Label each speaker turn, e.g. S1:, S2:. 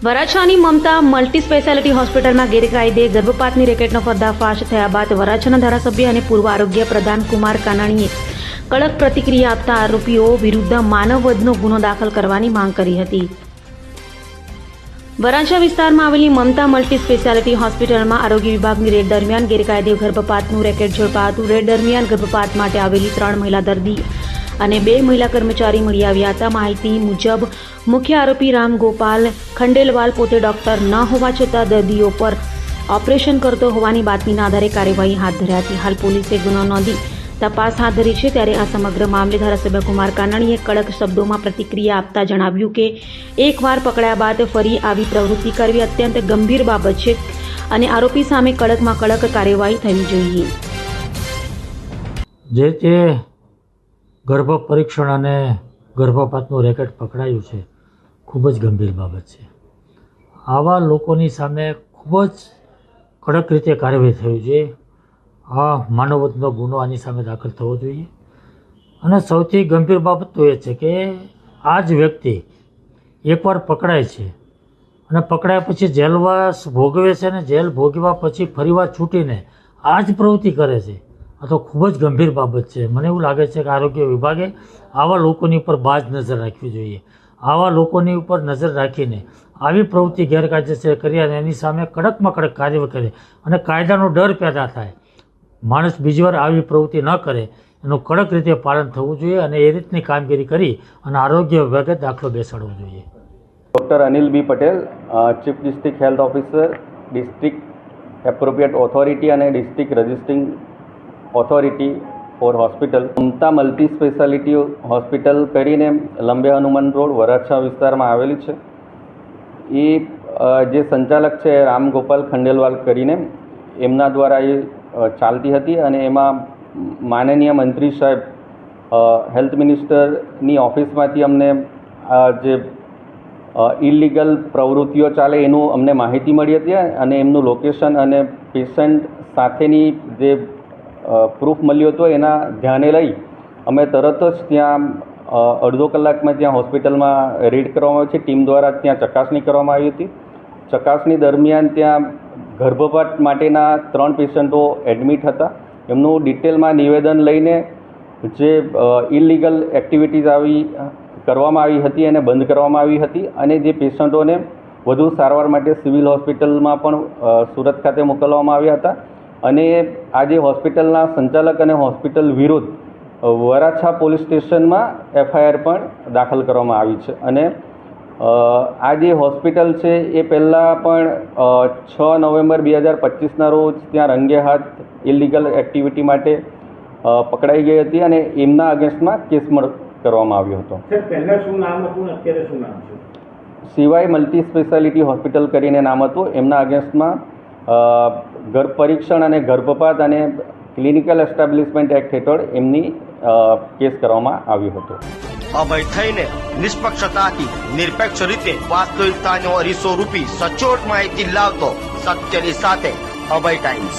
S1: વરાછાની મમતા multi speciality હોસ્પિટલમાં ગેરકાયદે ગર્ભપાતની રેકેટનો પર્દાફાશ થયા બાદ વરાછાના ધારાસભ્ય અને પૂર્વ આરોગ્ય પ્રધાન કુમાર કાનાણીએ કડક પ્રતિક્રિયા આપતા આરોપીઓ વિરુદ્ધ માનવવધનો ગુનો દાખલ કરવાની માંગ કરી હતી. વરાછા વિસ્તારમાં આવેલી મમતા મલ્ટી સ્પેશિયાલિટી હોસ્પિટલમાં આરોગ્ય વિભાગની રેડ દરમિયાન ગેરકાયદે ગર્ભપાતનું રેકેટ ઝડપાયું. રેડ દરમિયાન ગર્ભપાત માટે આવેલી 3 મહિલા દર્દી અને 2 મહિલા કર્મચારી મળી આવ્યા હતા. માહિતી મુજબ મુખ્ય આરોપી રામ ગોપાલ ખંડેલવાલ પોતે ડોક્ટર ન હોવા છતાં દર્દીઓ પર ઓપરેશન કરતો હોવાની બાતમીના આધારે કાર્યવાહી હાથ ધરી હતી. હાલ પોલીસે ગુનો નોંધી તપાસ હાથ ધરી છે. ત્યારે આ સમગ્ર મામલે ધારાસભ્ય કુમાર કાનાણીએ કડક શબ્દોમાં પ્રતિક્રિયા આપતા જણાવ્યું કે એકવાર પકડાયા બાદ ફરી આવી પ્રવૃત્તિ કરવી અત્યંત ગંભીર બાબત છે અને આરોપી સામે કડકમાં કડક કાર્યવાહી થવી જોઈએ.
S2: જે તે ગર્ભ પરીક્ષણ અને ગર્ભપાતનું રેકેટ પકડાયું છે, ખૂબ જ ગંભીર બાબત છે. આવા લોકોની સામે ખૂબ જ કડક રીતે કાર્યવાહી થવી જોઈએ. આ માનવવધનો ગુનો આની સામે દાખલ થવો જોઈએ. અને સૌથી ગંભીર બાબત તો એ છે કે આ જ વ્યક્તિ એકવાર પકડાય છે અને પકડાયા પછી જેલવાસ ભોગવે છે અને જેલ ભોગવ્યા પછી ફરીવાર છૂટીને આ જ પ્રવૃત્તિ કરે છે. આ તો ખૂબ જ ગંભીર બાબત છે. મને એવું લાગે છે કે આરોગ્ય વિભાગે આવા લોકોની ઉપર બાજ નજર રાખવી જોઈએ. આવા લોકોની ઉપર નજર રાખીને આવી પ્રવૃત્તિ ગેરકાયદેસર કરી અને એની સામે કડકમાં કડક કાર્યવાહી કરે અને કાયદાનો ડર પેદા થાય. માણસ બીજી વાર આવી પ્રવૃત્તિ ન કરે એનું કડક રીતે પાલન થવું જોઈએ અને એ રીતની કામગીરી કરી અને આરોગ્ય વિભાગે દાખલો બેસાડવો જોઈએ.
S3: Doctor Anil B Patel, chief district health officer, district appropriate authority અને district registering authority for hospital. Mamta multi speciality hospital કરીને લંબે હનુમાન રોડ વરાછા વિસ્તારમાં આવેલી છે. એ જે સંચાલક છે રામ ગોપાલ ખંડેલવાલ કરીને એમના દ્વારા એ ચાલતી હતી અને એમાં માનનીય મંત્રી સાહેબ હેલ્થ મિનિસ્ટરની ઓફિસમાંથી અમને જે ઇલીગલ પ્રવૃત્તિઓ ચાલે એનું અમને માહિતી મળી હતી અને એમનું લોકેશન અને પેશન્ટ સાથેની જે પ્રૂફ મળ્યો હતો એના ધ્યાને લઈ અમે તરત જ ત્યાં અડધો કલાકમાં ત્યાં હોસ્પિટલમાં રેડ કરવામાં આવી છે. ટીમ દ્વારા ત્યાં ચકાસણી કરવામાં આવી હતી. ચકાસણી દરમિયાન ત્યાં ગર્ભપાત માટેના 3 પેશન્ટો એડમિટ હતા. એમનું ડિટેલમાં નિવેદન લઈને જે ઇલીગલ એક્ટિવિટીઝ કરવામાં આવી હતી એને બંધ કરવામાં આવી હતી અને જે પેશન્ટોને વધુ સારવાર માટે સિવિલ હોસ્પિટલમાં પણ સુરત ખાતે મોકલવામાં આવ્યા હતા. અને આજે હોસ્પિટલના સંચાલક અને હોસ્પિટલ વિરુદ્ધ વરાછા પોલીસ સ્ટેશનમાં FIR પણ દાખલ કરવામાં આવી છે. અને આ જે હોસ્પિટલ છે એ પહેલાં પણ 6 નવેમ્બર 2025ના રોજ ત્યાં રંગે હાથ ઇલીગલ એક્ટિવિટી માટે પકડાઈ ગઈ હતી અને એમના અગેન્સ્ટમાં કેસ કરવામાં આવ્યો હતો.
S4: પહેલાં શું નામ હતું અત્યારે શું નામ છે?
S3: સિવાય મલ્ટી સ્પેશિયાલિટી હોસ્પિટલ કરીને નામ હતું. એમના અગેન્સ્ટમાં ગર્ભ પરીક્ષણ અને ગર્ભપાત અને ક્લિનિકલ એસ્ટાબ્લિશમેન્ટ એક્ટ હેઠળ એમની કેસ કરવામાં આવ્યો હતો.
S5: અભય થઈને નિષ્પક્ષતાથી નિરપેક્ષ રીતે વાસ્તવિકતાનો અરીસો રૂપી સચોટ માહિતી લાવતો સત્યની સાથે અભય ટાઈમ્સ.